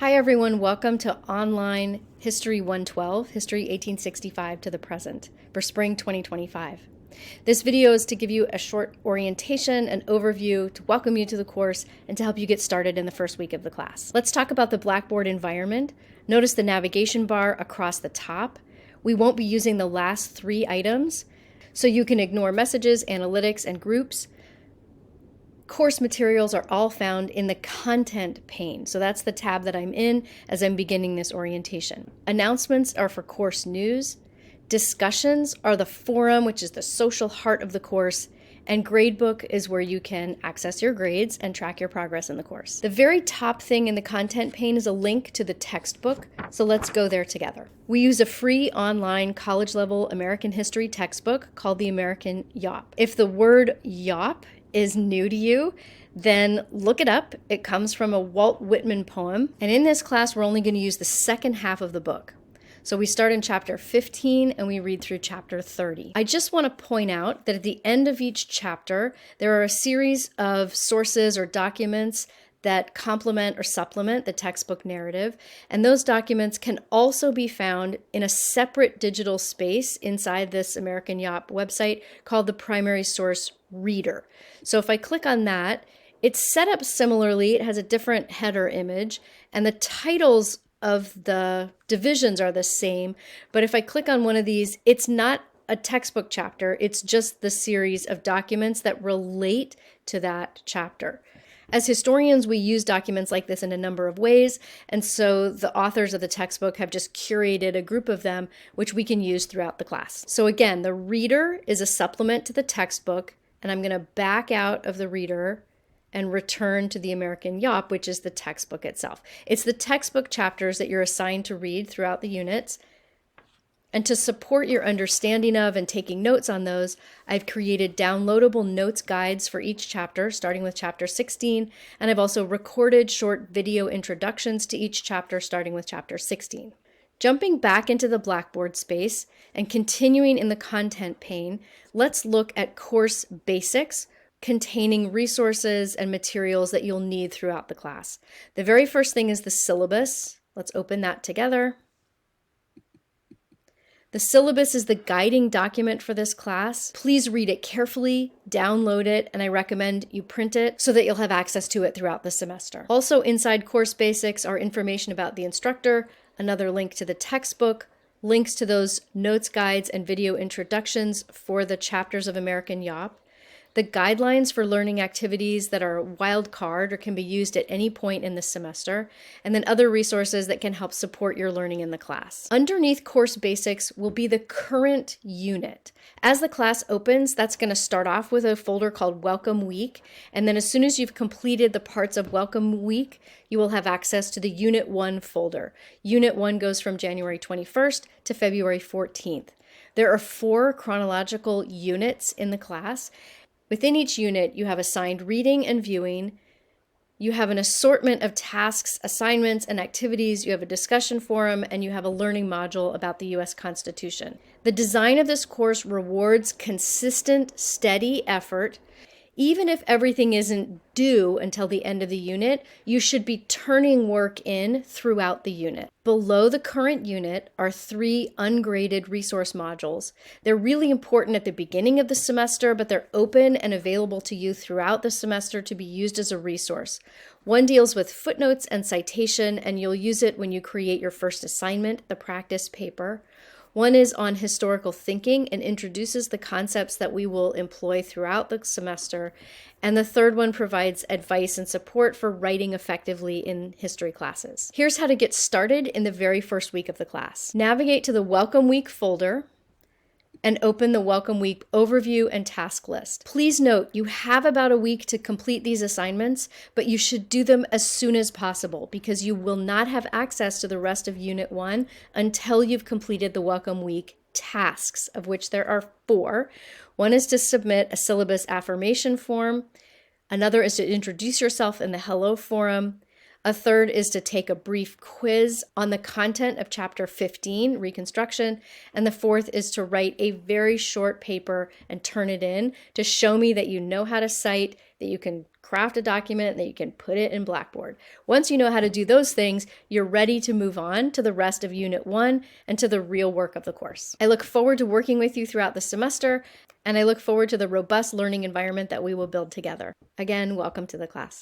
Hi everyone, welcome to Online History 112, History 1865 to the present, for Spring 2025. This video is to give you a short orientation, an overview, to welcome you to the course, and to help you get started in the first week of the class. Let's talk about the Blackboard environment. Notice the navigation bar across the top. We won't be using the last three items, so you can ignore messages, analytics, and groups. Course materials are all found in the content pane. So that's the tab that I'm in as I'm beginning this orientation. Announcements are for course news. Discussions are the forum, which is the social heart of the course. And gradebook is where you can access your grades and track your progress in the course. The very top thing in the content pane is a link to the textbook. So let's go there together. We use a free online college level American history textbook called the American Yop. If the word Yop is new to you, then look it up. It comes from a Walt Whitman poem. And in this class, we're only going to use the second half of the book. So we start in chapter 15 and we read through chapter 30. I just want to point out that at the end of each chapter, there are a series of sources or documents that complement or supplement the textbook narrative. And those documents can also be found in a separate digital space inside this American Yop website called the Primary Source Reader. So if I click on that, it's set up similarly. It has a different header image, and the titles of the divisions are the same. But if I click on one of these, it's not a textbook chapter. It's just the series of documents that relate to that chapter. As historians, we use documents like this in a number of ways, and so the authors of the textbook have just curated a group of them, which we can use throughout the class. So again, the reader is a supplement to the textbook, and I'm going to back out of the reader and return to the American Yop, which is the textbook itself. It's the textbook chapters that you're assigned to read throughout the units. And to support your understanding of and taking notes on those, I've created downloadable notes guides for each chapter, starting with chapter 16, and I've also recorded short video introductions to each chapter, starting with chapter 16. Jumping back into the Blackboard space and continuing in the content pane, let's look at course basics containing resources and materials that you'll need throughout the class. The very first thing is the syllabus. Let's open that together. The syllabus is the guiding document for this class. Please read it carefully, download it, and I recommend you print it so that you'll have access to it throughout the semester. Also inside Course Basics are information about the instructor, another link to the textbook, links to those notes guides and video introductions for the chapters of American Yop, the guidelines for learning activities that are wild card or can be used at any point in the semester, and then other resources that can help support your learning in the class. Underneath Course Basics will be the current unit. As the class opens, that's going to start off with a folder called Welcome Week, and then as soon as you've completed the parts of Welcome Week, you will have access to the Unit 1 folder. Unit 1 goes from January 21st to February 14th. There are 4 chronological units in the class. Within each unit, you have assigned reading and viewing. You have an assortment of tasks, assignments, and activities. You have a discussion forum, and you have a learning module about the U.S. Constitution. The design of this course rewards consistent, steady effort. Even if everything isn't due until the end of the unit, you should be turning work in throughout the unit. Below the current unit are 3 ungraded resource modules. They're really important at the beginning of the semester, but they're open and available to you throughout the semester to be used as a resource. One deals with footnotes and citation, and you'll use it when you create your first assignment, the practice paper. One is on historical thinking and introduces the concepts that we will employ throughout the semester. And the third one provides advice and support for writing effectively in history classes. Here's how to get started in the very first week of the class. Navigate to the Welcome Week folder and open the Welcome Week overview and task list. Please note, you have about a week to complete these assignments, but you should do them as soon as possible because you will not have access to the rest of Unit 1 until you've completed the Welcome Week tasks, of which there are 4. One is to submit a syllabus affirmation form. Another is to introduce yourself in the Hello Forum. A third is to take a brief quiz on the content of Chapter 15, Reconstruction. And the fourth is to write a very short paper and turn it in to show me that you know how to cite, that you can craft a document, that you can put it in Blackboard. Once you know how to do those things, you're ready to move on to the rest of Unit 1 and to the real work of the course. I look forward to working with you throughout the semester, and I look forward to the robust learning environment that we will build together. Again, welcome to the class.